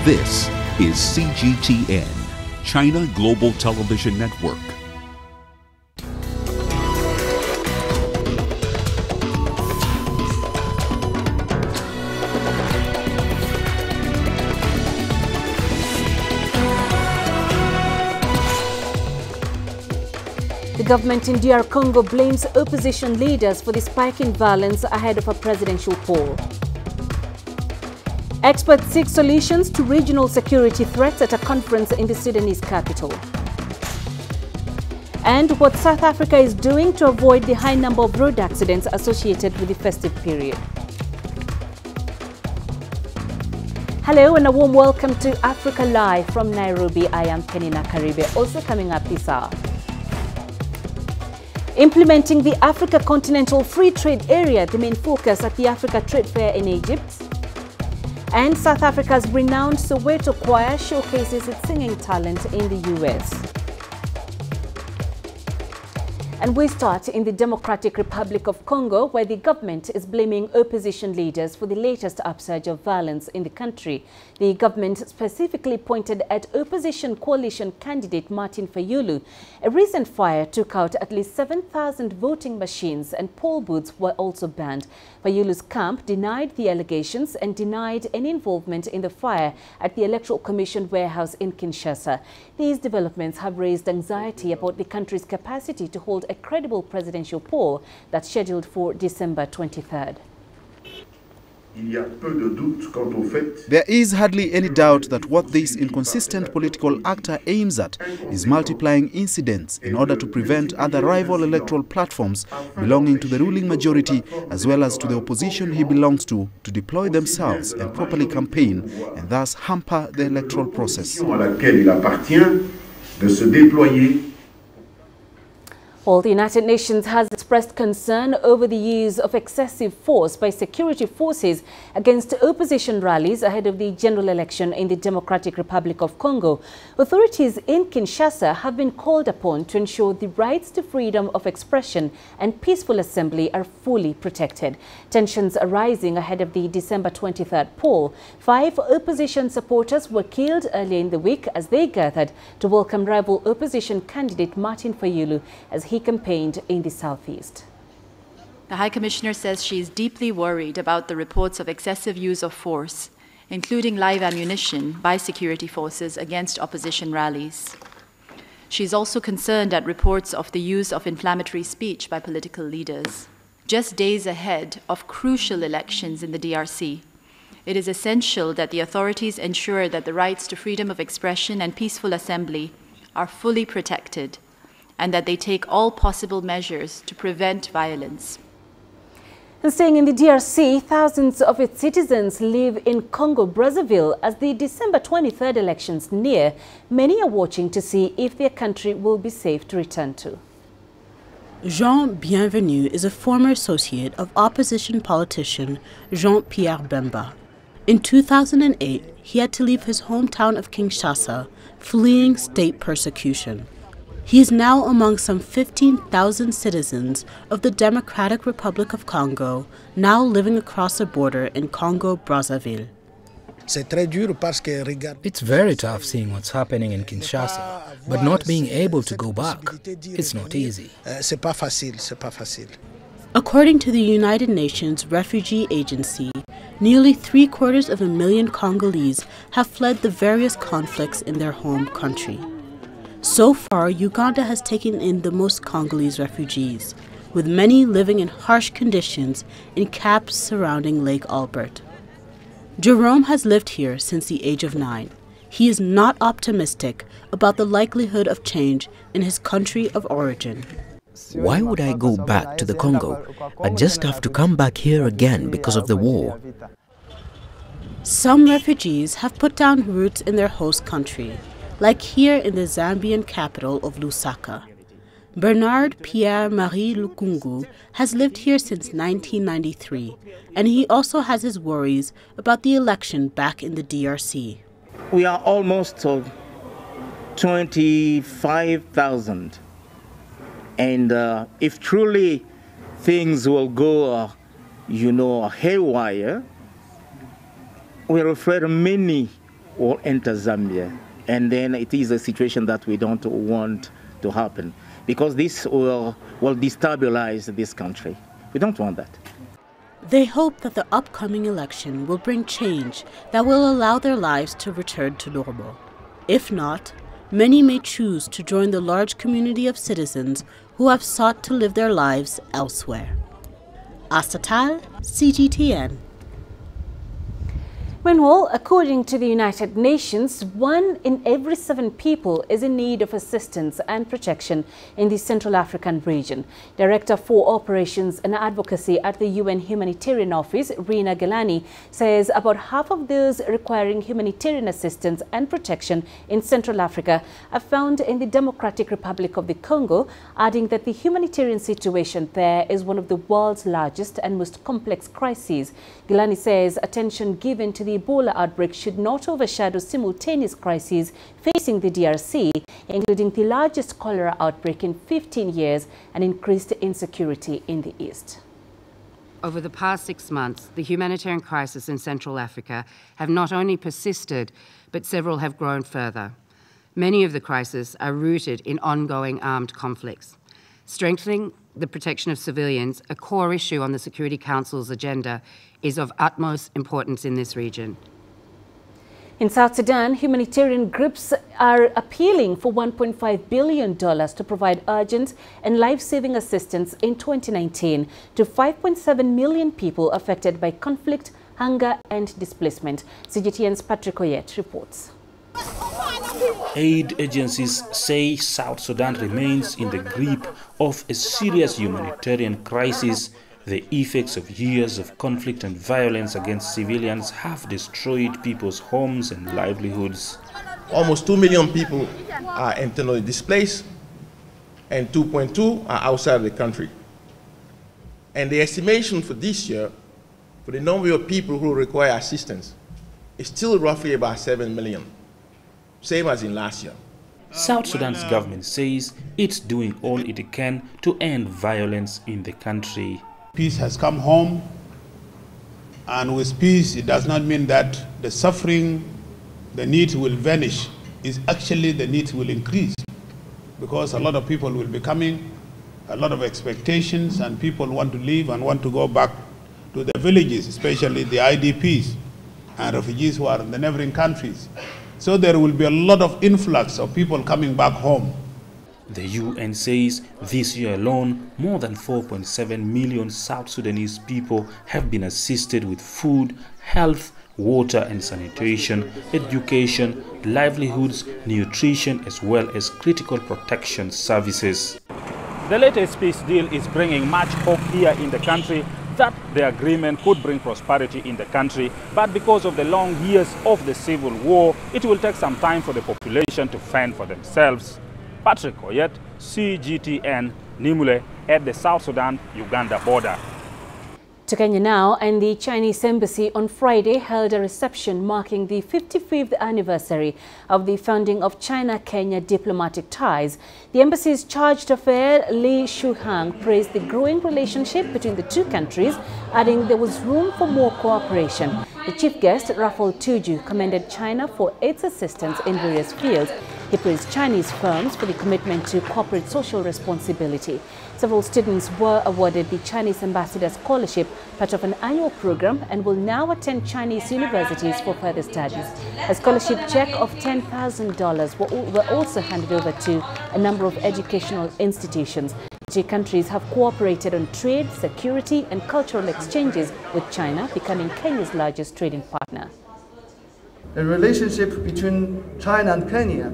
This is CGTN, China Global Television Network. The government in DR Congo blames opposition leaders for the spike in violence ahead of a presidential poll. Experts seek solutions to regional security threats at a conference in the Sudanese capital. And what South Africa is doing to avoid the high number of road accidents associated with the festive period. Hello and a warm welcome to Africa Live from Nairobi. I am Peninah Karibe. Also coming up this hour. Implementing the Africa Continental Free Trade Area, the main focus at the Africa Trade Fair in Egypt. And South Africa's renowned Soweto Choir showcases its singing talent in the US. And we start in the Democratic Republic of Congo, where the government is blaming opposition leaders for the latest upsurge of violence in the country. The government specifically pointed at opposition coalition candidate Martin Fayulu. A recent fire took out at least 7,000 voting machines and poll booths were also banned. Fayulu's camp denied the allegations and denied any involvement in the fire at the Electoral Commission warehouse in Kinshasa. These developments have raised anxiety about the country's capacity to hold a credible presidential poll that's scheduled for December 23rd. There is hardly any doubt that what this inconsistent political actor aims at is multiplying incidents in order to prevent other rival electoral platforms belonging to the ruling majority as well as to the opposition he belongs to deploy themselves and properly campaign and thus hamper the electoral process. Well, the United Nations has expressed concern over the use of excessive force by security forces against opposition rallies ahead of the general election in the Democratic Republic of Congo. Authorities in Kinshasa have been called upon to ensure the rights to freedom of expression and peaceful assembly are fully protected. Tensions are rising ahead of the December 23rd poll. 5 opposition supporters were killed earlier in the week as they gathered to welcome rival opposition candidate Martin Fayulu as he campaigned in the southeast. The High Commissioner says she is deeply worried about the reports of excessive use of force, including live ammunition by security forces against opposition rallies. She is also concerned at reports of the use of inflammatory speech by political leaders. Just days ahead of crucial elections in the DRC, it is essential that the authorities ensure that the rights to freedom of expression and peaceful assembly are fully protected, and that they take all possible measures to prevent violence. And staying in the DRC, thousands of its citizens live in Congo-Brazzaville as the December 23rd elections near. Many are watching to see if their country will be safe to return to. Jean Bienvenu is a former associate of opposition politician Jean-Pierre Bemba. In 2008, he had to leave his hometown of Kinshasa, fleeing state persecution. He is now among some 15,000 citizens of the Democratic Republic of Congo, now living across the border in Congo-Brazzaville. It's very tough seeing what's happening in Kinshasa, but not being able to go back. It's not easy. According to the United Nations Refugee Agency, nearly 750,000 Congolese have fled the various conflicts in their home country. So far, Uganda has taken in the most Congolese refugees, with many living in harsh conditions in camps surrounding Lake Albert. Jerome has lived here since the age of 9. He is not optimistic about the likelihood of change in his country of origin. Why would I go back to the Congo? I just have to come back here again because of the war. Some refugees have put down roots in their host country, like here in the Zambian capital of Lusaka. Bernard Pierre-Marie Lukungu has lived here since 1993, and he also has his worries about the election back in the DRC. We are almost 25,000, and if truly things will go, haywire, we're afraid many will enter Zambia. And then it is a situation that we don't want to happen, because this will destabilize this country. We don't want that. They hope that the upcoming election will bring change that will allow their lives to return to normal. If not, many may choose to join the large community of citizens who have sought to live their lives elsewhere. Astatal, CGTN. Meanwhile, according to the United Nations, 1 in every 7 people is in need of assistance and protection in the Central African region. Director for Operations and Advocacy at the UN Humanitarian Office, Rina Gelani, says about half of those requiring humanitarian assistance and protection in Central Africa are found in the Democratic Republic of the Congo, adding that the humanitarian situation there is one of the world's largest and most complex crises. Gelani says attention given to the Ebola outbreak should not overshadow simultaneous crises facing the DRC, including the largest cholera outbreak in 15 years and increased insecurity in the east. Over the past 6 months, the humanitarian crisis in Central Africa have not only persisted, but several have grown further. Many of the crises are rooted in ongoing armed conflicts. Strengthening the protection of civilians, a core issue on the Security Council's agenda, is of utmost importance in this region. In South Sudan, humanitarian groups are appealing for $1.5 billion to provide urgent and life-saving assistance in 2019 to 5.7 million people affected by conflict, hunger and displacement. CGTN's Patrick Oyet reports. Aid agencies say South Sudan remains in the grip of a serious humanitarian crisis. The effects of years of conflict and violence against civilians have destroyed people's homes and livelihoods. Almost 2 million people are internally displaced and 2.2 are outside of the country. And the estimation for this year, for the number of people who require assistance, is still roughly about 7 million. Same as in last year. South Sudan's government says it's doing all it can to end violence in the country. Peace has come home, and with peace it does not mean that the suffering, the need will vanish. It's actually the need will increase, because a lot of people will be coming, a lot of expectations, and people want to leave and want to go back to their villages, especially the IDPs and refugees who are in the neighboring countries. So there will be a lot of influx of people coming back home. The UN says this year alone, more than 4.7 million South Sudanese people have been assisted with food, health, water and sanitation, education, livelihoods, nutrition, as well as critical protection services. The latest peace deal is bringing much hope here in the country that the agreement could bring prosperity in the country, but because of the long years of the civil war, it will take some time for the population to fend for themselves. Patrick Oyet, CGTN, Nimule, at the South Sudan-Uganda border. To Kenya now, and the Chinese embassy on Friday held a reception marking the 55th anniversary of the founding of China-Kenya diplomatic ties. The embassy's chargé d'affaires Li Shuhang praised the growing relationship between the two countries, adding there was room for more cooperation. The chief guest, Rafael Tuju, commended China for its assistance in various fields. He praised Chinese firms for the commitment to corporate social responsibility. Several students were awarded the Chinese Ambassador Scholarship, part of an annual program, and will now attend Chinese universities for further studies. A scholarship check of $10,000 were also handed over to a number of educational institutions. The two countries have cooperated on trade, security and cultural exchanges, with China becoming Kenya's largest trading partner. The relationship between China and Kenya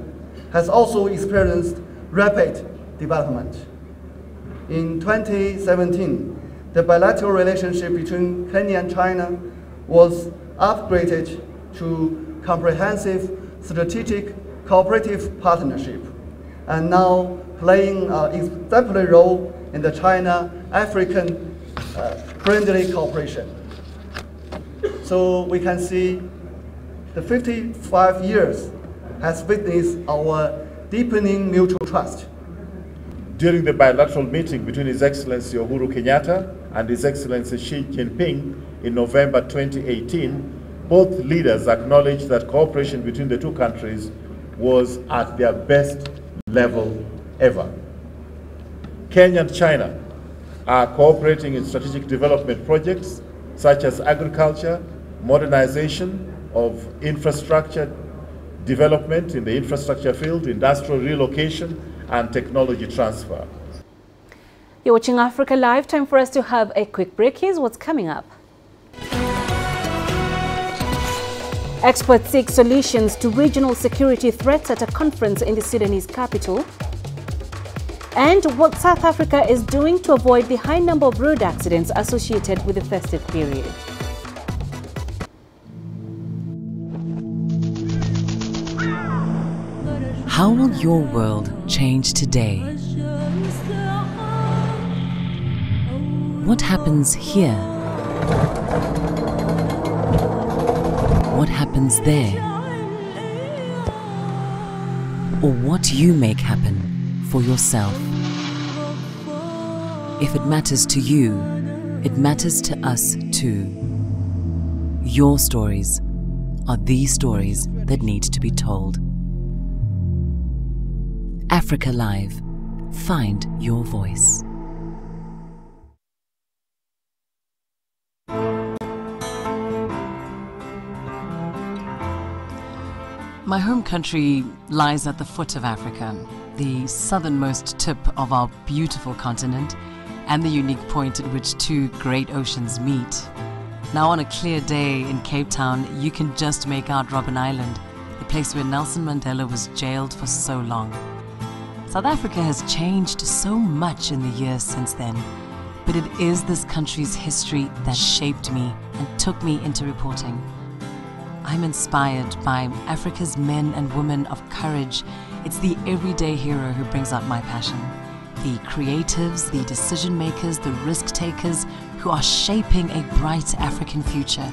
has also experienced rapid development. In 2017, the bilateral relationship between Kenya and China was upgraded to comprehensive strategic cooperative partnership, and now playing an exemplary role in the China-African friendly cooperation. So we can see the 55 years has witnessed our deepening mutual trust. During the bilateral meeting between His Excellency Uhuru Kenyatta and His Excellency Xi Jinping in November 2018, both leaders acknowledged that cooperation between the two countries was at their best level ever. Kenya and China are cooperating in strategic development projects such as agriculture, modernization of infrastructure development in the infrastructure field, industrial relocation, and technology transfer. You're watching Africa Live. Time for us to have a quick break. Here's what's coming up. Experts seek solutions to regional security threats at a conference in the Sudanese capital. And what South Africa is doing to avoid the high number of road accidents associated with the festive period. How will your world change today? What happens here? What happens there? Or what you make happen for yourself. If it matters to you, it matters to us too. Your stories are the stories that need to be told. Africa Live. Find your voice. My home country lies at the foot of Africa, the southernmost tip of our beautiful continent, and the unique point at which two great oceans meet. Now on a clear day in Cape Town, you can just make out Robben Island, the place where Nelson Mandela was jailed for so long. South Africa has changed so much in the years since then, but it is this country's history that shaped me and took me into reporting. I'm inspired by Africa's men and women of courage. It's the everyday hero who brings out my passion. The creatives, the decision makers, the risk takers who are shaping a bright African future.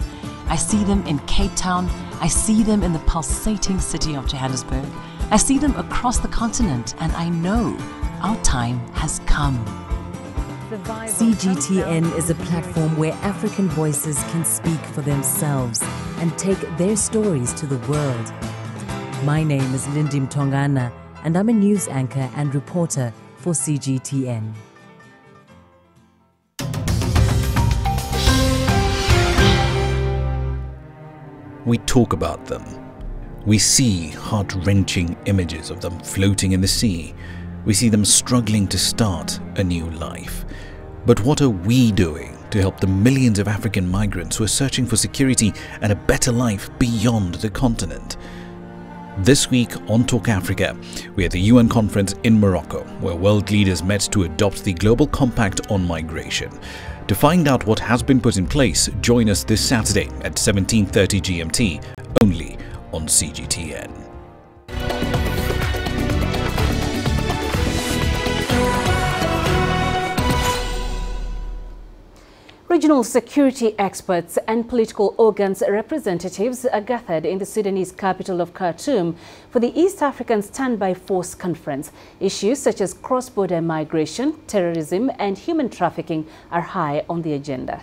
I see them in Cape Town. I see them in the pulsating city of Johannesburg. I see them across the continent, and I know our time has come. CGTN is a platform where African voices can speak for themselves and take their stories to the world. My name is Lindy Mtongana, and I'm a news anchor and reporter for CGTN. We talk about them. We see heart-wrenching images of them floating in the sea. We see them struggling to start a new life. But what are we doing to help the millions of African migrants who are searching for security and a better life beyond the continent? This week on Talk Africa, we're at the UN conference in Morocco, where world leaders met to adopt the Global Compact on Migration. To find out what has been put in place, join us this Saturday at 17:30 GMT, only on CGTN. Regional security experts and political organs representatives are gathered in the Sudanese capital of Khartoum for the East African Standby Force Conference. Issues such as cross-border migration, terrorism and human trafficking are high on the agenda.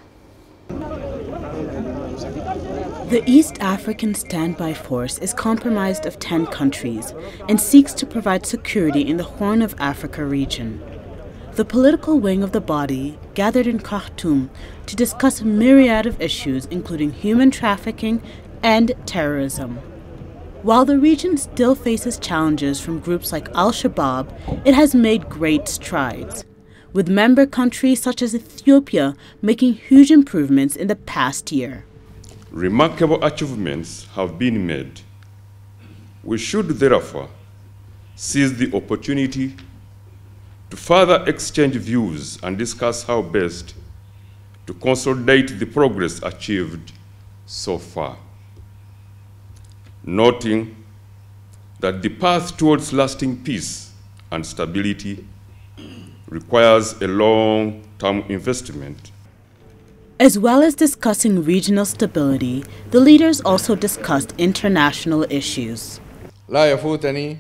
The East African Standby Force is comprised of 10 countries and seeks to provide security in the Horn of Africa region. The political wing of the body gathered in Khartoum to discuss a myriad of issues, including human trafficking and terrorism. While the region still faces challenges from groups like al-Shabaab, it has made great strides, with member countries such as Ethiopia making huge improvements in the past year. Remarkable achievements have been made. We should therefore seize the opportunity to further exchange views and discuss how best to consolidate the progress achieved so far, noting that the path towards lasting peace and stability requires a long-term investment. As well as discussing regional stability, the leaders also discussed international issues. لا يفوتني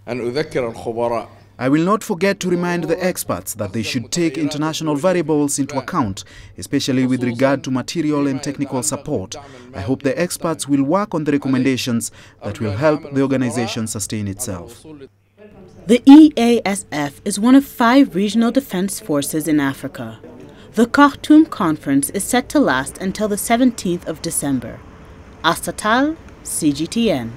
أن أذكر الخبراء I will not forget to remind the experts that they should take international variables into account, especially with regard to material and technical support. I hope the experts will work on the recommendations that will help the organization sustain itself. The EASF is one of 5 regional defense forces in Africa. The Khartoum conference is set to last until the 17th of December. Astatal, CGTN.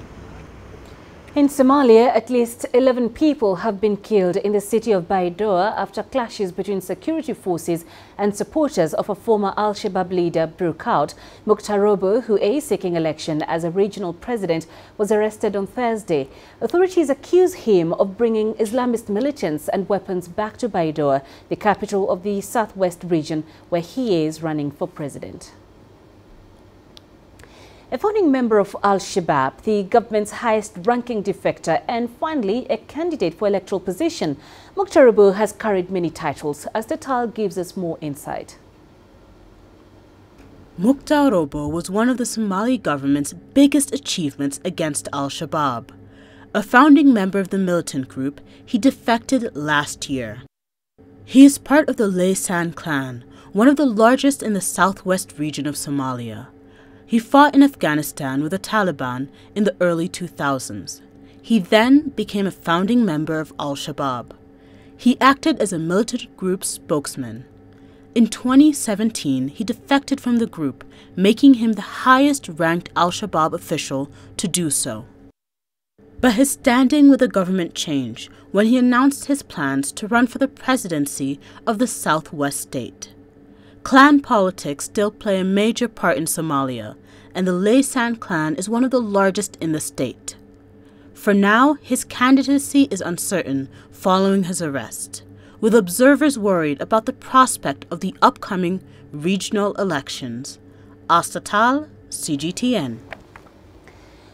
In Somalia, at least 11 people have been killed in the city of Baidoa after clashes between security forces and supporters of a former al-Shabaab leader broke out. Mukhtar Robow, who is seeking election as a regional president, was arrested on Thursday. Authorities accuse him of bringing Islamist militants and weapons back to Baidoa, the capital of the southwest region, where he is running for president. A founding member of al-Shabaab, the government's highest-ranking defector, and finally a candidate for electoral position, Mukhtar Robow has carried many titles. Astatal gives us more insight. Mukhtar Robow was one of the Somali government's biggest achievements against al-Shabaab. A founding member of the militant group, he defected last year. He is part of the Laysan clan, one of the largest in the southwest region of Somalia. He fought in Afghanistan with the Taliban in the early 2000s. He then became a founding member of al-Shabaab. He acted as a militant group spokesman. In 2017, he defected from the group, making him the highest-ranked al-Shabaab official to do so. But his standing with the government changed when he announced his plans to run for the presidency of the southwest state. Clan politics still play a major part in Somalia, and the Laysan clan is one of the largest in the state. For now, his candidacy is uncertain following his arrest, with observers worried about the prospect of the upcoming regional elections. Astatal, CGTN.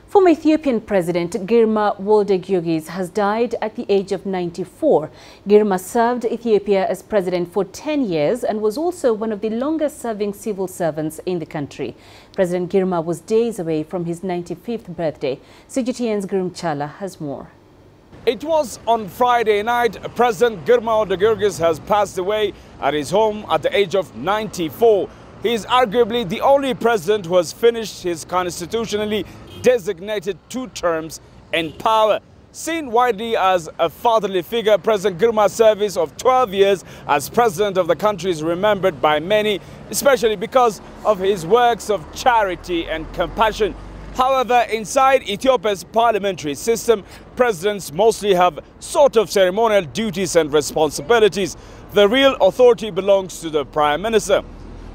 Former Ethiopian President Girma Wolde-Giorgis has died at the age of 94. Girma served Ethiopia as president for 10 years and was also one of the longest-serving civil servants in the country. President Girma was days away from his 95th birthday. CGTN's Grum Chala has more. It was on Friday night. President Girma Wolde-Giorgis has passed away at his home at the age of 94. He is arguably the only president who has finished his constitutionally designated 2 terms in power. Seen widely as a fatherly figure, President Girma's service of 12 years as president of the country is remembered by many, especially because of his works of charity and compassion. However, inside Ethiopia's parliamentary system, presidents mostly have sort of ceremonial duties and responsibilities. The real authority belongs to the Prime Minister.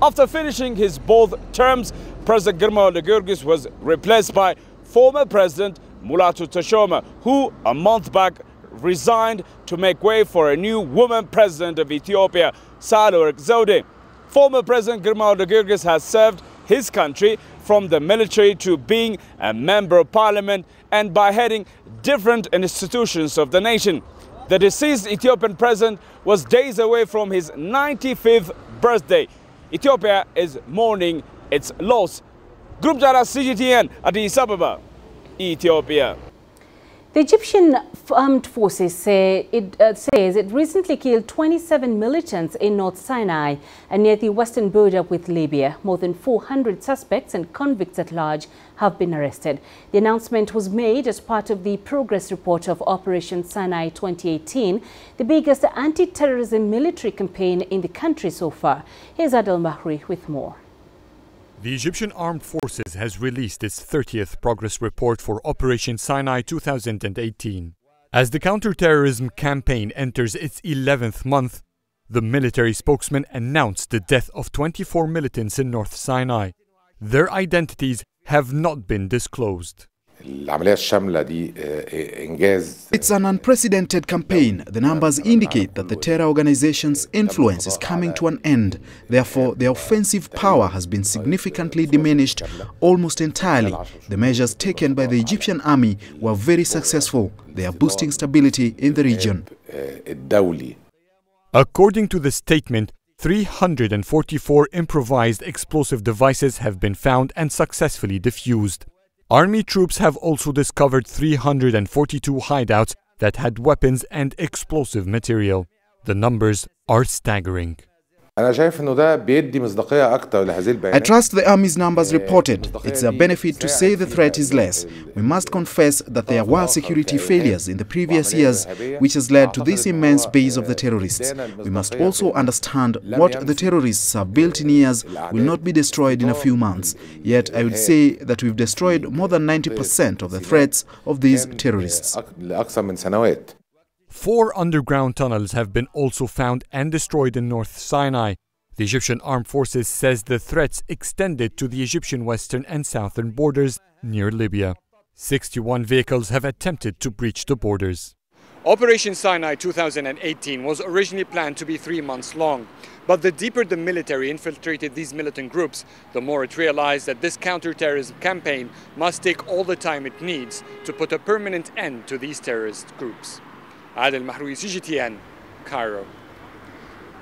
After finishing his both terms, President Girma Wolde-Giorgis was replaced by former President Mulatu Teshome, who a month back resigned to make way for a new woman president of Ethiopia, Sahle-Work Zewde. Former President Girma Wolde-Giorgis has served his country from the military to being a member of parliament and by heading different institutions of the nation. The deceased Ethiopian president was days away from his 95th birthday. Ethiopia is mourning its loss. Group Data CGTN, Addis Ababa, Ethiopia. The Egyptian armed forces says it recently killed 27 militants in North Sinai and near the western border with Libya. More than 400 suspects and convicts at large have been arrested. The announcement was made as part of the progress report of Operation Sinai 2018, the biggest anti-terrorism military campaign in the country so far. Here's Adel Mahri with more. The Egyptian Armed Forces has released its 30th progress report for Operation Sinai 2018. As the counter-terrorism campaign enters its 11th month, the military spokesman announced the death of 24 militants in North Sinai. Their identities have not been disclosed. It's an unprecedented campaign. The numbers indicate that the terror organization's influence is coming to an end. Therefore, their offensive power has been significantly diminished almost entirely. The measures taken by the Egyptian army were very successful. They are boosting stability in the region. According to the statement, 344 improvised explosive devices have been found and successfully defused. Army troops have also discovered 342 hideouts that had weapons and explosive material. The numbers are staggering. I trust the army's numbers reported. It's a benefit to say the threat is less. We must confess that there were security failures in the previous years, which has led to this immense base of the terrorists. We must also understand what the terrorists have built in years will not be destroyed in a few months. Yet I would say that we've destroyed more than 90% of the threats of these terrorists. 4 underground tunnels have been also found and destroyed in North Sinai. The Egyptian Armed Forces says the threats extended to the Egyptian western and southern borders near Libya. 61 vehicles have attempted to breach the borders. Operation Sinai 2018 was originally planned to be 3 months long. But the deeper the military infiltrated these militant groups, the more it realized that this counter-terrorism campaign must take all the time it needs to put a permanent end to these terrorist groups. Adel Mahroui, CGTN, Cairo.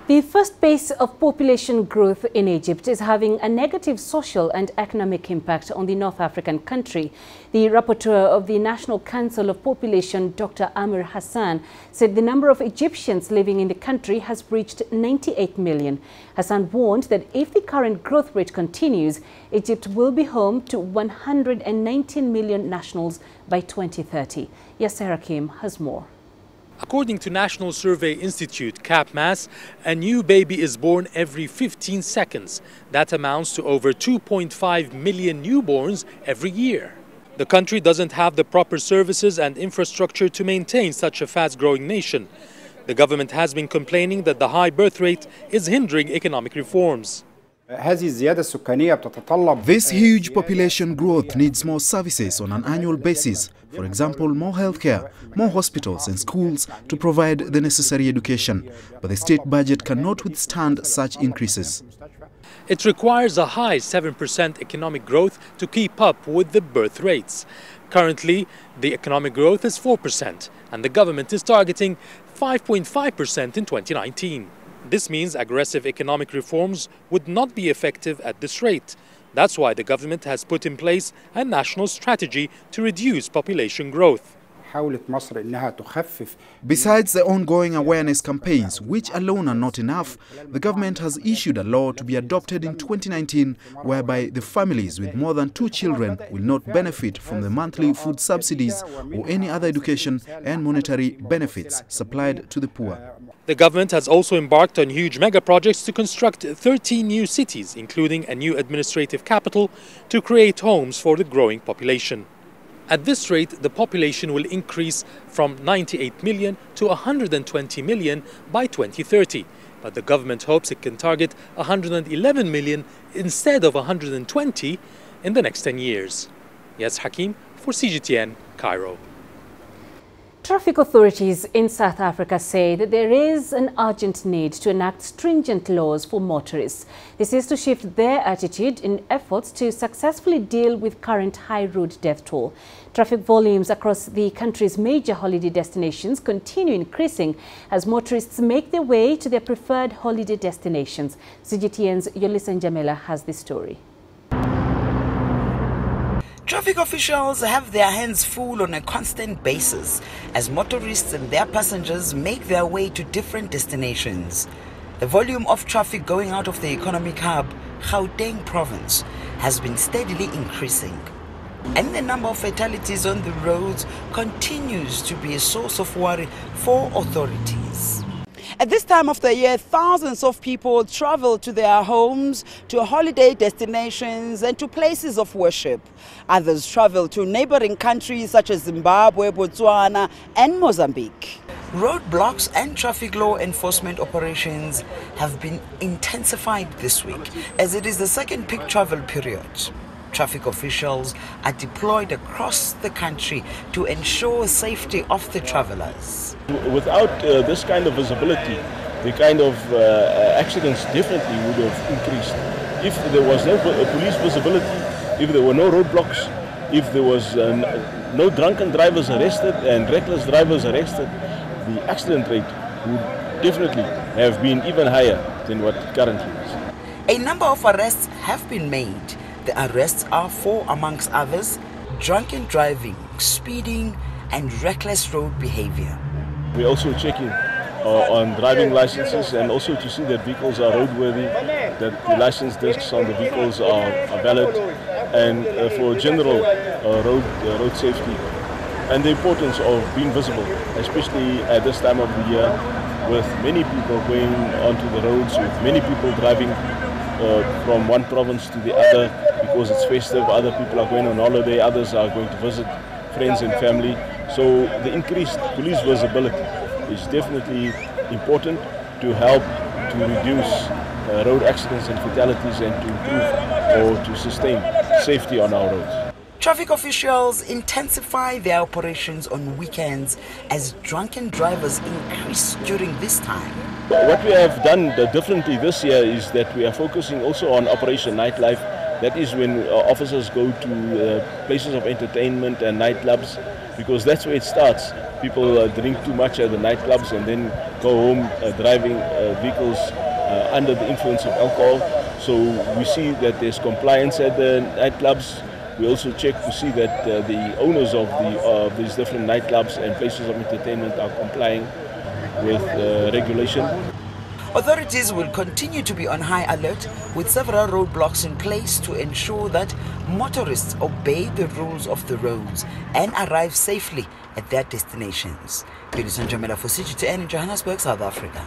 The first pace of population growth in Egypt is having a negative social and economic impact on the North African country. The rapporteur of the National Council of Population, Dr. Amir Hassan, said the number of Egyptians living in the country has reached 98 million. Hassan warned that if the current growth rate continues, Egypt will be home to 119 million nationals by 2030. Yasser Hakim has more. According to National Survey Institute, CAPMAS, a new baby is born every 15 seconds. That amounts to over 2.5 million newborns every year. The country doesn't have the proper services and infrastructure to maintain such a fast-growing nation. The government has been complaining that the high birth rate is hindering economic reforms. This huge population growth needs more services on an annual basis. For example, more healthcare, more hospitals and schools to provide the necessary education. But the state budget cannot withstand such increases. It requires a high 7% economic growth to keep up with the birth rates. Currently, the economic growth is 4%, and the government is targeting 5.5% in 2019. This means aggressive economic reforms would not be effective at this rate. That's why the government has put in place a national strategy to reduce population growth. Besides the ongoing awareness campaigns, which alone are not enough, the government has issued a law to be adopted in 2019 whereby the families with more than 2 children will not benefit from the monthly food subsidies or any other education and monetary benefits supplied to the poor. The government has also embarked on huge mega projects to construct 13 new cities, including a new administrative capital, to create homes for the growing population. At this rate, the population will increase from 98 million to 120 million by 2030. But the government hopes it can target 111 million instead of 120 in the next 10 years. Yes, Hakim for CGTN, Cairo. Traffic authorities in South Africa say that there is an urgent need to enact stringent laws for motorists. This is to shift their attitude in efforts to successfully deal with current high road death toll. Traffic volumes across the country's major holiday destinations continue increasing as motorists make their way to their preferred holiday destinations. CGTN's Yolisa Njamela has this story. Traffic officials have their hands full on a constant basis as motorists and their passengers make their way to different destinations. The volume of traffic going out of the economic hub, Gauteng province, has been steadily increasing. And the number of fatalities on the roads continues to be a source of worry for authorities. At this time of the year, thousands of people travel to their homes, to holiday destinations and to places of worship. Others travel to neighboring countries such as Zimbabwe, Botswana and Mozambique. Roadblocks and traffic law enforcement operations have been intensified this week as it is the second peak travel period. Traffic officials are deployed across the country to ensure safety of the travelers. Without this kind of visibility, the kind of accidents definitely would have increased. If there was no police visibility, if there were no roadblocks, if there was no drunken drivers arrested and reckless drivers arrested, the accident rate would definitely have been even higher than what it currently is. A number of arrests have been made. The arrests are for, amongst others, drunken driving, speeding, and reckless road behavior. We're also checking on driving licenses and also to see that vehicles are roadworthy, that the license discs on the vehicles are valid, and for general road safety. And the importance of being visible, especially at this time of the year, with many people going onto the roads, with many people driving from one province to the other because it's festive, other people are going on holiday, others are going to visit friends and family. So the increased police visibility is definitely important to help to reduce road accidents and fatalities and to improve or to sustain safety on our roads. Traffic officials intensify their operations on weekends as drunken drivers increase during this time. What we have done differently this year is that we are focusing also on Operation Nightlife. That is when officers go to places of entertainment and nightclubs, because that's where it starts. People drink too much at the nightclubs and then go home driving vehicles under the influence of alcohol. So we see that there's compliance at the nightclubs. We also check to see that the owners of these different nightclubs and places of entertainment are complying with regulation. Authorities will continue to be on high alert with several roadblocks in place to ensure that motorists obey the rules of the roads and arrive safely at their destinations. Peter Salama for CGTN in Johannesburg, South Africa.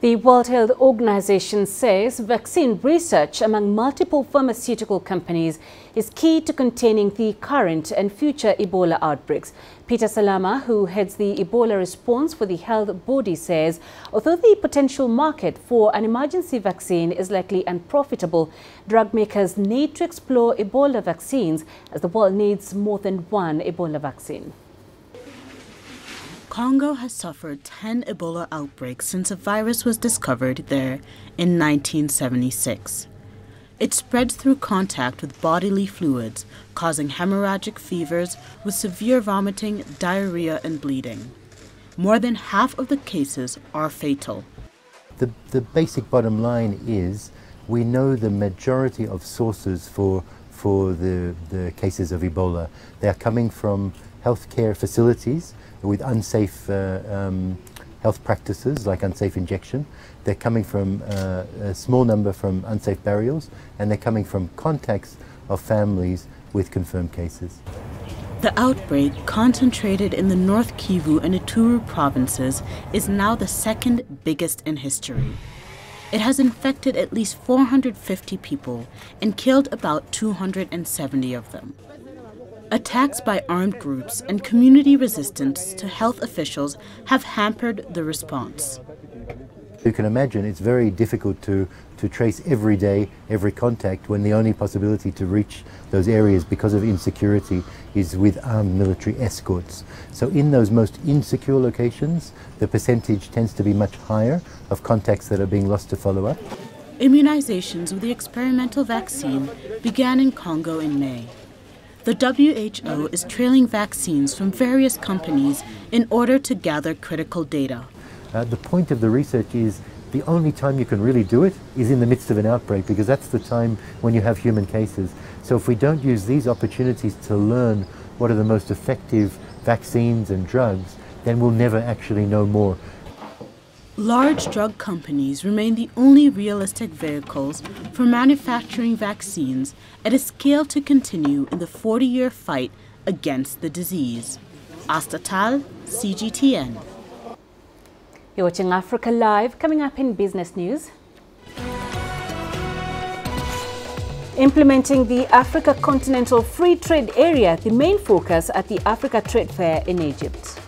The World Health Organization says vaccine research among multiple pharmaceutical companies is key to containing the current and future Ebola outbreaks. Peter Salama, who heads the Ebola response for the health body, says although the potential market for an emergency vaccine is likely unprofitable, drug makers need to explore Ebola vaccines as the world needs more than one Ebola vaccine. Congo has suffered 10 Ebola outbreaks since a virus was discovered there in 1976. It spreads through contact with bodily fluids, causing hemorrhagic fevers with severe vomiting, diarrhea, and bleeding. More than half of the cases are fatal. The basic bottom line is we know the majority of sources for the cases of Ebola. They are coming from healthcare facilities with unsafe health practices like unsafe injection. They're coming from a small number from unsafe burials, and they're coming from contacts of families with confirmed cases. The outbreak, concentrated in the North Kivu and Ituri provinces, is now the second biggest in history. It has infected at least 450 people and killed about 270 of them. Attacks by armed groups and community resistance to health officials have hampered the response. You can imagine it's very difficult to trace every day, every contact, when the only possibility to reach those areas because of insecurity is with armed military escorts. So in those most insecure locations, the percentage tends to be much higher of contacts that are being lost to follow-up. Immunizations with the experimental vaccine began in Congo in May. The WHO is trailing vaccines from various companies in order to gather critical data. The point of the research is the only time you can really do it is in the midst of an outbreak, because that's the time when you have human cases. So if we don't use these opportunities to learn what are the most effective vaccines and drugs, then we'll never actually know more. Large drug companies remain the only realistic vehicles for manufacturing vaccines at a scale to continue in the 40-year fight against the disease. Astatal, CGTN. You're watching Africa Live. Coming up in business news. Implementing the Africa Continental Free Trade Area, the main focus at the Africa Trade Fair in Egypt.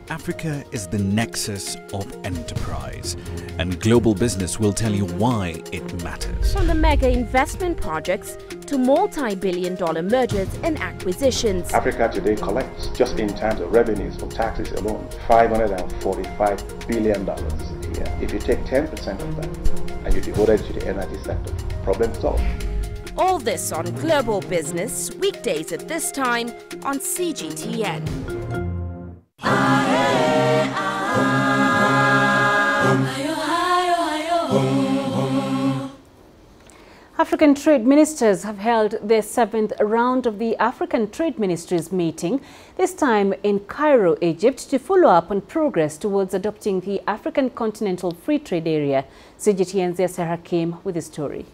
Africa is the nexus of enterprise, and global business will tell you why it matters. From the mega investment projects to multi-billion-dollar mergers and acquisitions. Africa today collects, just in terms of revenues from taxes alone, $545 billion a year. If you take 10% of that and you devote it to the energy sector, problem solved. All this on Global Business, weekdays at this time on CGTN. African trade ministers have held their 7th round of the African Trade Ministries meeting, this time in Cairo, Egypt, to follow up on progress towards adopting the African Continental Free Trade Area. CGTN's Yasser Hakim with the story.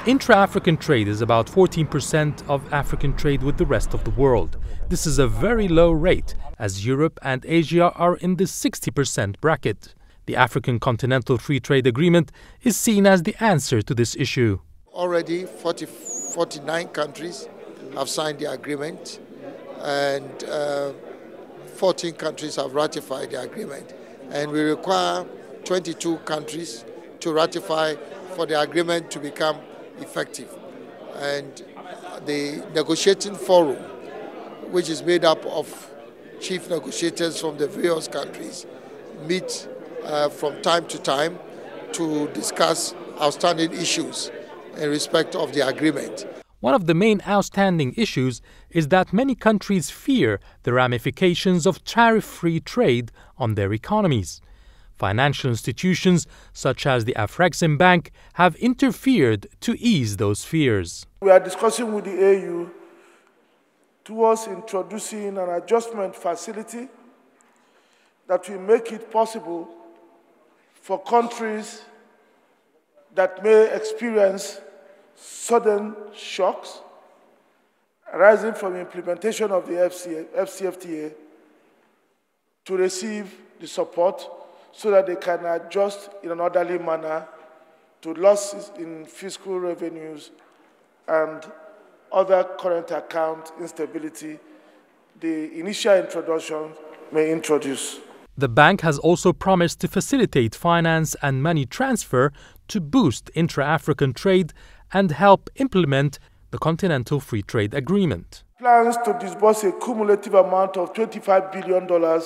Intra-African trade is about 14% of African trade with the rest of the world. This is a very low rate, as Europe and Asia are in the 60% bracket. The African Continental Free Trade Agreement is seen as the answer to this issue. Already 49 countries have signed the agreement, and 14 countries have ratified the agreement. And we require 22 countries to ratify for the agreement to become effective. And the negotiating forum, which is made up of chief negotiators from the various countries, meet from time to time to discuss outstanding issues in respect of the agreement. One of the main outstanding issues is that many countries fear the ramifications of tariff-free trade on their economies. Financial institutions such as the Afrexim Bank have interfered to ease those fears. We are discussing with the AU towards introducing an adjustment facility that will make it possible for countries that may experience sudden shocks arising from implementation of the FCFTA to receive the support so that they can adjust in an orderly manner to losses in fiscal revenues and other current account instability the initial introduction may introduce. The bank has also promised to facilitate finance and money transfer to boost intra-African trade and help implement the Continental Free Trade Agreement. Plans to disburse a cumulative amount of $25 billion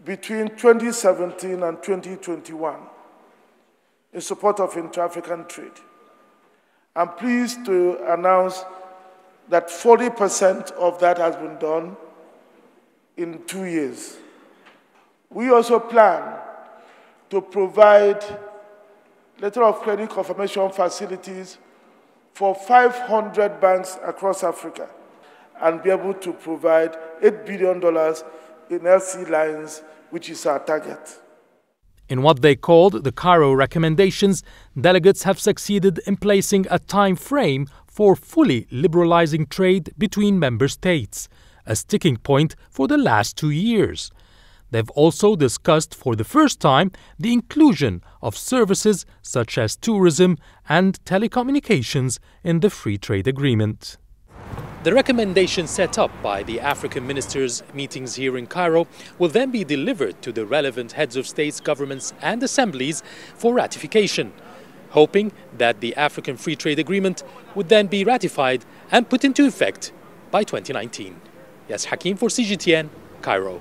between 2017 and 2021 in support of intra-African trade. I'm pleased to announce that 40% of that has been done in 2 years. We also plan to provide letter of credit confirmation facilities for 500 banks across Africa and be able to provide $8 billion in LC lines, which is our target. In what they called the Cairo recommendations, delegates have succeeded in placing a time frame for fully liberalizing trade between member states, a sticking point for the last 2 years. They've also discussed for the first time the inclusion of services such as tourism and telecommunications in the Free Trade Agreement. The recommendations set up by the African ministers' meetings here in Cairo will then be delivered to the relevant heads of states, governments and assemblies for ratification, hoping that the African Free Trade Agreement would then be ratified and put into effect by 2019. Yes, Hakim for CGTN, Cairo.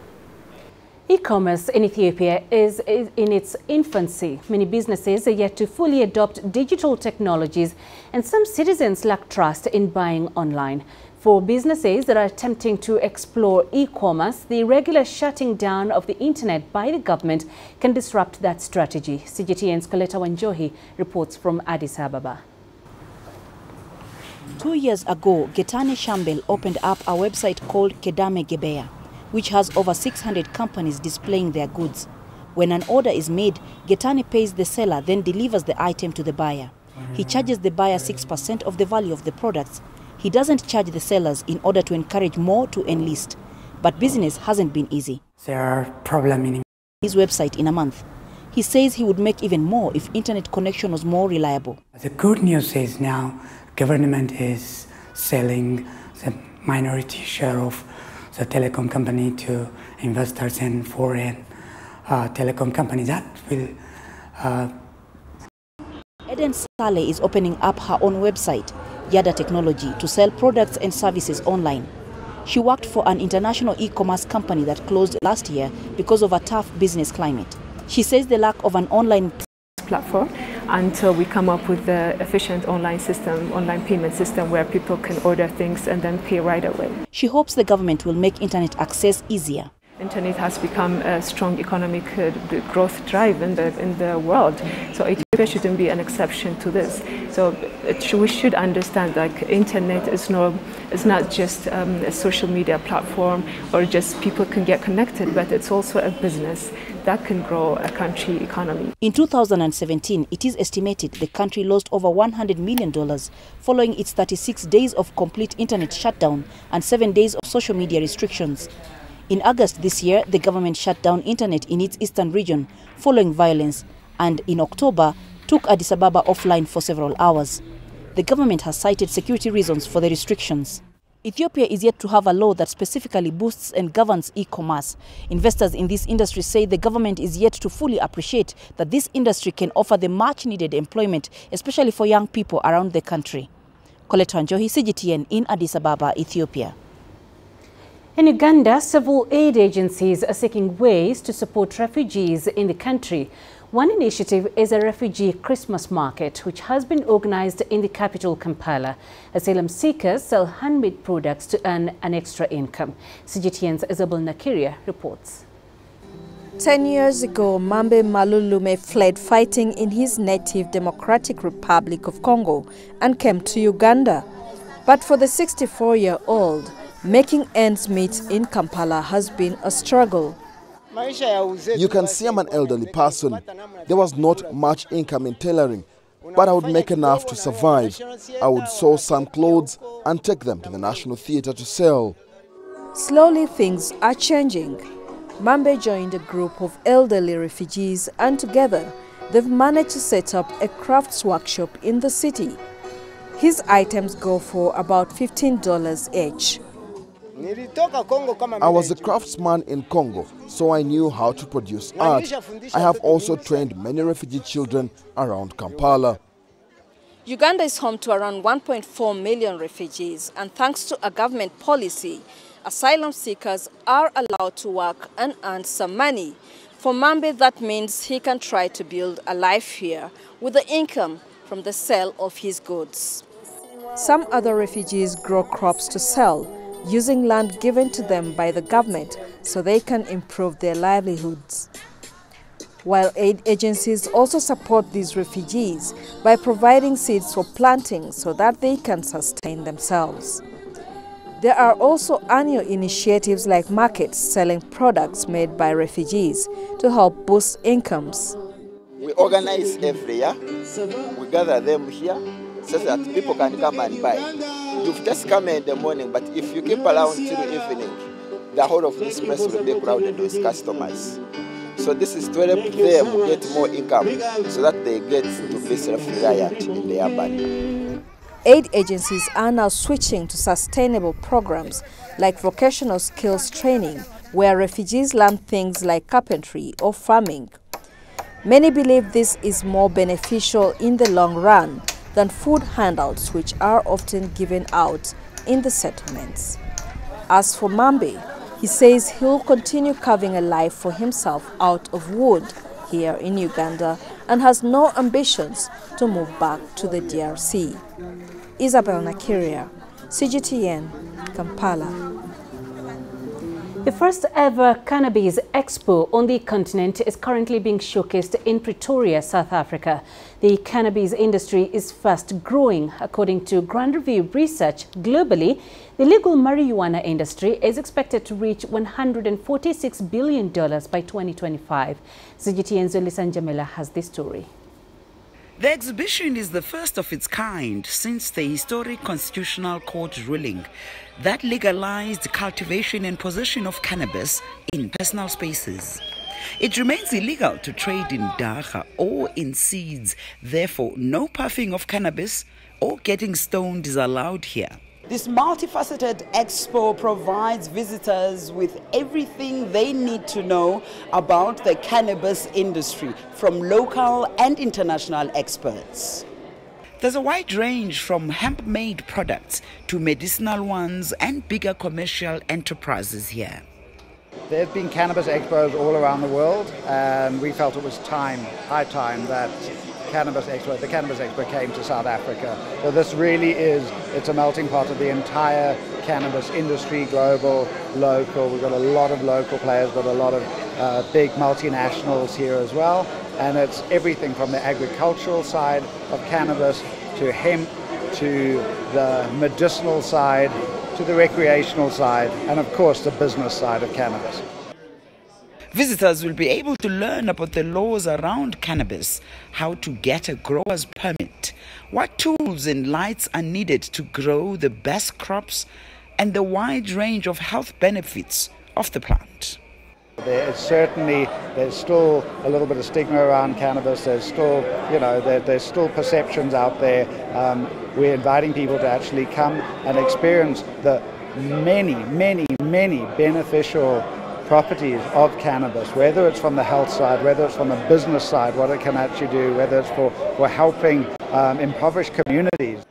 E-commerce in Ethiopia is in its infancy. Many businesses are yet to fully adopt digital technologies, and some citizens lack trust in buying online. For businesses that are attempting to explore e-commerce, the regular shutting down of the internet by the government can disrupt that strategy. CGTN's Coletta Wanjohi reports from Addis Ababa. 2 years ago, Getane Shambel opened up a website called Kedame Gebeya, which has over 600 companies displaying their goods. When an order is made, Getane pays the seller, then delivers the item to the buyer. He charges the buyer 6% of the value of the products. He doesn't charge the sellers in order to encourage more to enlist. But business hasn't been easy. There are problems in his website in a month. He says he would make even more if internet connection was more reliable. The good news is now government is selling the minority share of the telecom company to investors and foreign telecom companies. That will... Eden Saleh is opening up her own website, Yada Technology, to sell products and services online. She worked for an international e-commerce company that closed last year because of a tough business climate. She says the lack of an online platform until we come up with the efficient online system, online payment system where people can order things and then pay right away. She hopes the government will make internet access easier. Internet has become a strong economic growth drive in the world, so Ethiopia shouldn't be an exception to this. So we should understand that internet is not just a social media platform or just people can get connected, but it's also a business that can grow a country economy. In 2017, it is estimated the country lost over $100 million following its 36 days of complete internet shutdown and 7 days of social media restrictions. In August this year, the government shut down internet in its eastern region following violence, and in October took Addis Ababa offline for several hours. The government has cited security reasons for the restrictions. Ethiopia is yet to have a law that specifically boosts and governs e-commerce. Investors in this industry say the government is yet to fully appreciate that this industry can offer the much-needed employment, especially for young people around the country. Colette Wanjohi, CGTN in Addis Ababa, Ethiopia. In Uganda, several aid agencies are seeking ways to support refugees in the country. One initiative is a refugee Christmas market, which has been organized in the capital, Kampala. Asylum seekers sell handmade products to earn an extra income. CGTN's Isabel Nakiria reports. 10 years ago, Mambe Malulume fled fighting in his native Democratic Republic of Congo and came to Uganda. But for the 64-year-old, making ends meet in Kampala has been a struggle. You can see I'm an elderly person. There was not much income in tailoring, but I would make enough to survive. I would sew some clothes and take them to the National Theatre to sell. Slowly things are changing. Mambe joined a group of elderly refugees, and together they've managed to set up a crafts workshop in the city. His items go for about $15 each. I was a craftsman in Congo, so I knew how to produce art. I have also trained many refugee children around Kampala. Uganda is home to around 1.4 million refugees, and thanks to a government policy, asylum seekers are allowed to work and earn some money. For Mambe, that means he can try to build a life here with the income from the sale of his goods. Some other refugees grow crops to sell, using land given to them by the government so they can improve their livelihoods. While aid agencies also support these refugees by providing seeds for planting so that they can sustain themselves. There are also annual initiatives like markets selling products made by refugees to help boost incomes. We organize every year. We gather them here so that people can come and buy. You've just come in the morning, but if you keep around till evening, the whole of this place will be crowded with customers. So this is to help them get more income so that they get to be self-reliant in the urban. Aid agencies are now switching to sustainable programs like vocational skills training, where refugees learn things like carpentry or farming. Many believe this is more beneficial in the long run than food handouts, which are often given out in the settlements. As for Mambe, he says he'll continue carving a life for himself out of wood here in Uganda and has no ambitions to move back to the DRC. Isabel Nakiria, CGTN, Kampala. The first ever cannabis expo on the continent is currently being showcased in Pretoria, South Africa. The cannabis industry is fast growing. According to Grand Review Research, globally, the legal marijuana industry is expected to reach $146 billion by 2025. CGTN's Olisan Jamila has this story. The exhibition is the first of its kind since the historic Constitutional Court ruling that legalized cultivation and possession of cannabis in personal spaces. It remains illegal to trade in dagga or in seeds. Therefore, no puffing of cannabis or getting stoned is allowed here. This multifaceted expo provides visitors with everything they need to know about the cannabis industry from local and international experts. There's a wide range from hemp-made products to medicinal ones and bigger commercial enterprises here. There have been cannabis expos all around the world, and we felt it was high time that Cannabis Expo, the Cannabis Expo came to South Africa. So this really is, it's a melting pot of the entire cannabis industry, global, local. We've got a lot of local players, but a lot of big multinationals here as well. And it's everything from the agricultural side of cannabis to hemp, to the medicinal side, to the recreational side, and of course the business side of cannabis. Visitors will be able to learn about the laws around cannabis, how to get a grower's permit, what tools and lights are needed to grow the best crops, and the wide range of health benefits of the plant. There's still a little bit of stigma around cannabis. There's still, there's still perceptions out there. We're inviting people to actually come and experience the many, many, many beneficial properties of cannabis, whether it's from the health side, whether it's from the business side, what it can actually do, whether it's for helping impoverished communities.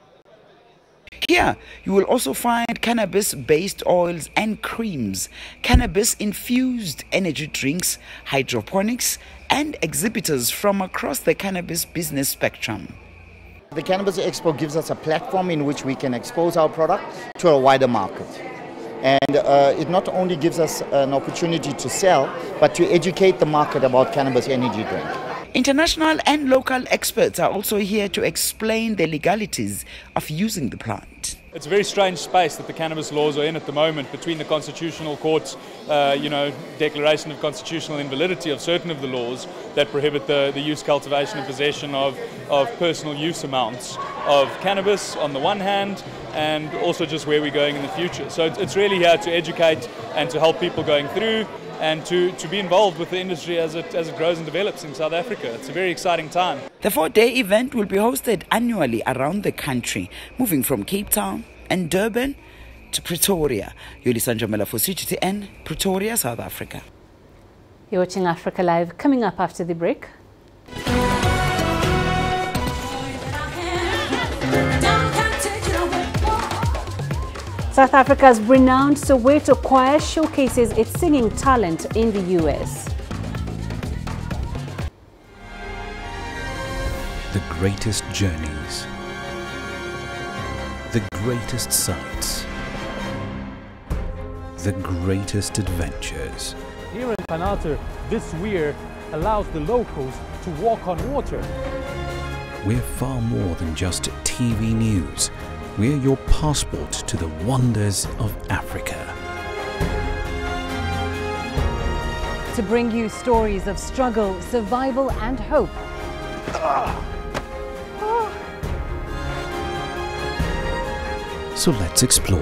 Here, you will also find cannabis-based oils and creams, cannabis-infused energy drinks, hydroponics, and exhibitors from across the cannabis business spectrum. The Cannabis Expo gives us a platform in which we can expose our product to a wider market. And it not only gives us an opportunity to sell, but to educate the market about cannabis energy drink. International and local experts are also here to explain the legalities of using the plant. It's a very strange space that the cannabis laws are in at the moment, between the constitutional court's, declaration of constitutional invalidity of certain of the laws that prohibit the use, cultivation and possession of personal use amounts of cannabis on the one hand, and also just where we're going in the future. So it's really here to educate and to help people going through and to be involved with the industry as it grows and develops in South Africa. It's a very exciting time. The 4-day event will be hosted annually around the country, moving from Cape Town and Durban to Pretoria. Yuli Sanjamela for CGTN, Pretoria, South Africa. You're watching Africa Live. Coming up after the break. South Africa's renowned Soweto Choir showcases its singing talent in the US. The greatest journeys, the greatest sights, the greatest adventures. Here in Peninah, this weir allows the locals to walk on water. We're far more than just TV news. We're your passport to the wonders of Africa. To bring you stories of struggle, survival and hope. So let's explore.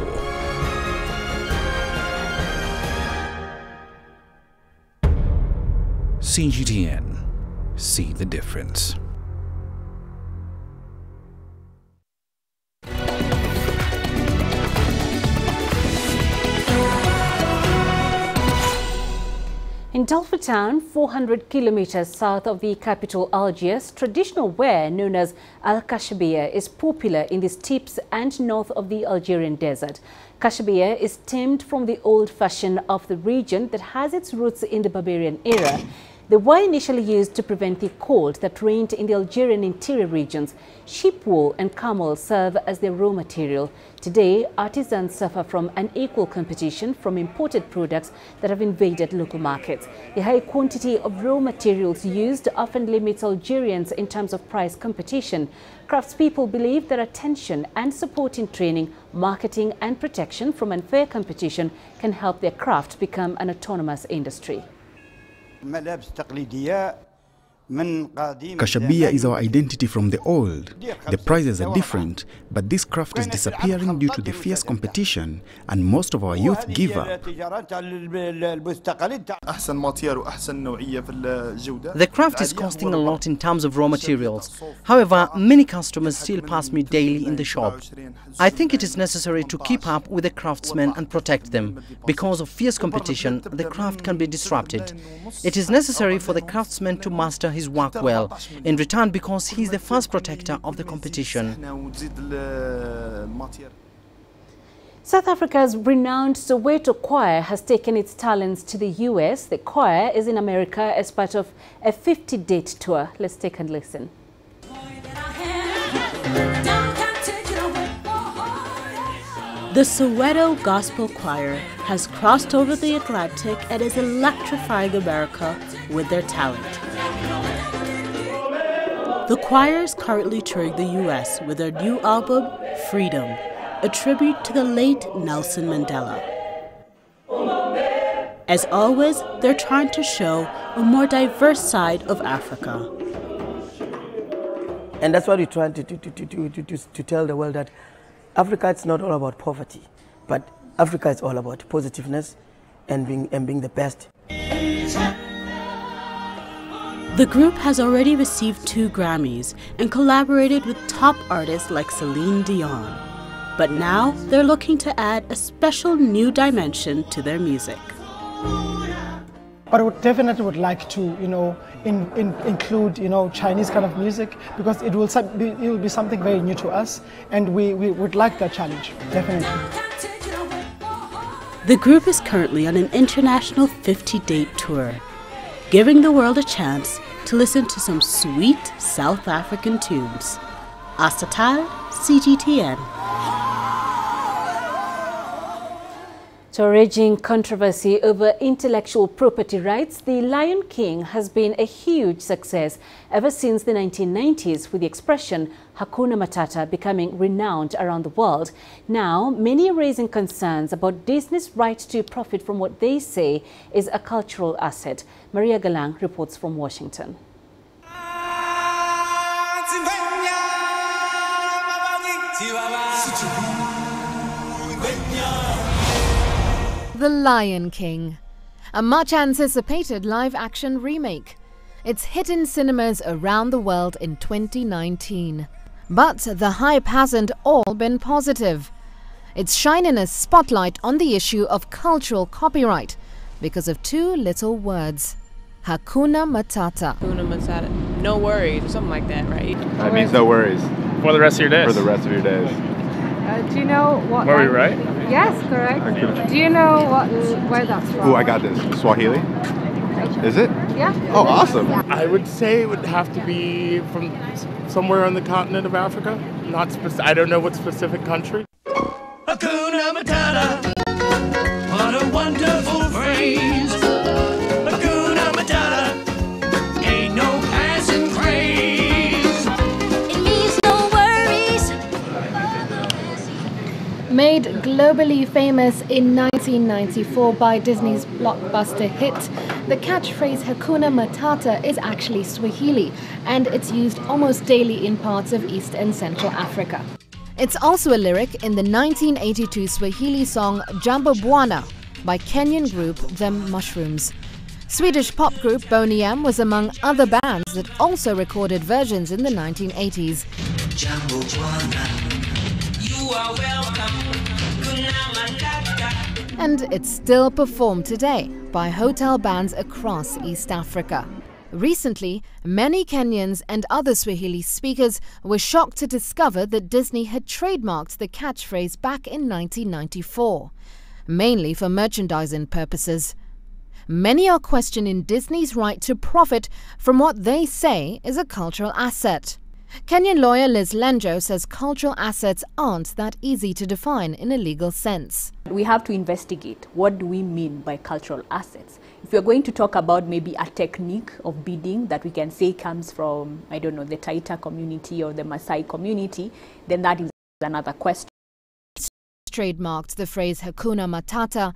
CGTN. See the difference. In Dolphin Town, 400 kilometers south of the capital Algiers, traditional wear known as al-Kashabia is popular in the steppes and north of the Algerian desert. Kashabia is stemmed from the old fashion of the region that has its roots in the barbarian era. They were initially used to prevent the cold that reigned in the Algerian interior regions. Sheep wool and camel serve as their raw material. Today, artisans suffer from unequal competition from imported products that have invaded local markets. The high quantity of raw materials used often limits Algerians in terms of price competition. Craftspeople believe that attention and support in training, marketing and protection from unfair competition can help their craft become an autonomous industry. Kashabia is our identity from the old. The prices are different, but this craft is disappearing due to the fierce competition, and most of our youth give up. The craft is costing a lot in terms of raw materials. However, many customers still pass me daily in the shop. I think it is necessary to keep up with the craftsmen and protect them. Because of fierce competition, the craft can be disrupted. It is necessary for the craftsman to master his work well, in return because he is the first protector of the competition. South Africa's renowned Soweto Choir has taken its talents to the US. The choir is in America as part of a 50-date tour. Let's take a listen. The Soweto Gospel Choir has crossed over the Atlantic and is electrifying America with their talent. The choir is currently touring the US with their new album, Freedom, a tribute to the late Nelson Mandela. As always, they're trying to show a more diverse side of Africa. And that's what we're trying to tell the world, that Africa is not all about poverty, but Africa is all about positiveness and being the best. The group has already received 2 Grammys and collaborated with top artists like Celine Dion. But now they're looking to add a special new dimension to their music. But I definitely would like to, include, Chinese kind of music, because it will be something very new to us, and we would like that challenge, definitely. The group is currently on an international 50-date tour, giving the world a chance to listen to some sweet South African tunes. Asatal, CGTN. To a raging controversy over intellectual property rights, The Lion King has been a huge success ever since the 1990s, with the expression Hakuna Matata becoming renowned around the world. Now, many are raising concerns about Disney's right to profit from what they say is a cultural asset. Maria Galang reports from Washington. The Lion King, a much-anticipated live-action remake. It's hit in cinemas around the world in 2019. But the hype hasn't all been positive. It's shining a spotlight on the issue of cultural copyright because of 2 little words. Hakuna Matata. Hakuna Matata. No worries, or something like that, right? That means no worries. For the rest of your days. For the rest of your days. Do you know what... Were we right? Yes, correct. Do you know where that's from? Ooh, I got this. Swahili? Is it? Yeah. Oh, awesome. I would say it would have to be from somewhere on the continent of Africa. I don't know what specific country. Hakuna Matata. What a wonderful phrase. Hakuna Matata. Ain't no passing craze. It means no worries. Made globally famous in 1994 by Disney's blockbuster hit, the catchphrase Hakuna Matata is actually Swahili, and it's used almost daily in parts of East and Central Africa. It's also a lyric in the 1982 Swahili song Jambo Bwana by Kenyan group Them Mushrooms. Swedish pop group Boney M was among other bands that also recorded versions in the 1980s. Jambo Bwana, you are welcome. And it's still performed today by hotel bands across East Africa. Recently, many Kenyans and other Swahili speakers were shocked to discover that Disney had trademarked the catchphrase back in 1994, mainly for merchandising purposes. Many are questioning Disney's right to profit from what they say is a cultural asset. Kenyan lawyer Liz Lenjo says cultural assets aren't that easy to define in a legal sense. We have to investigate what do we mean by cultural assets. If we're going to talk about maybe a technique of bidding that we can say comes from, I don't know, the Taita community or the Maasai community, then that is another question. Trademarked the phrase Hakuna Matata.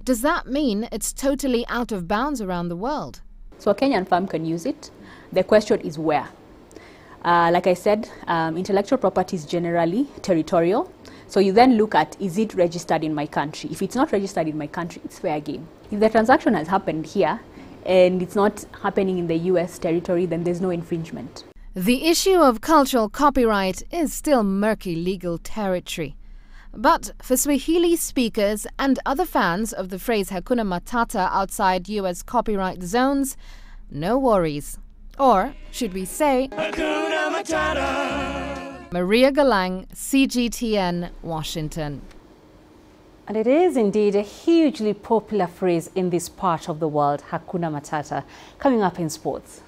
Does that mean it's totally out of bounds around the world? So a Kenyan firm can use it. The question is where. Like I said, intellectual property is generally territorial. So you then look at, is it registered in my country? If it's not registered in my country, it's fair game. If the transaction has happened here and it's not happening in the US territory, then there's no infringement. The issue of cultural copyright is still murky legal territory. But for Swahili speakers and other fans of the phrase Hakuna Matata outside US copyright zones, no worries. Or should we say, Hakuna Matata. Maria Galang, CGTN, Washington. And it is indeed a hugely popular phrase in this part of the world, Hakuna Matata. Coming up in sports.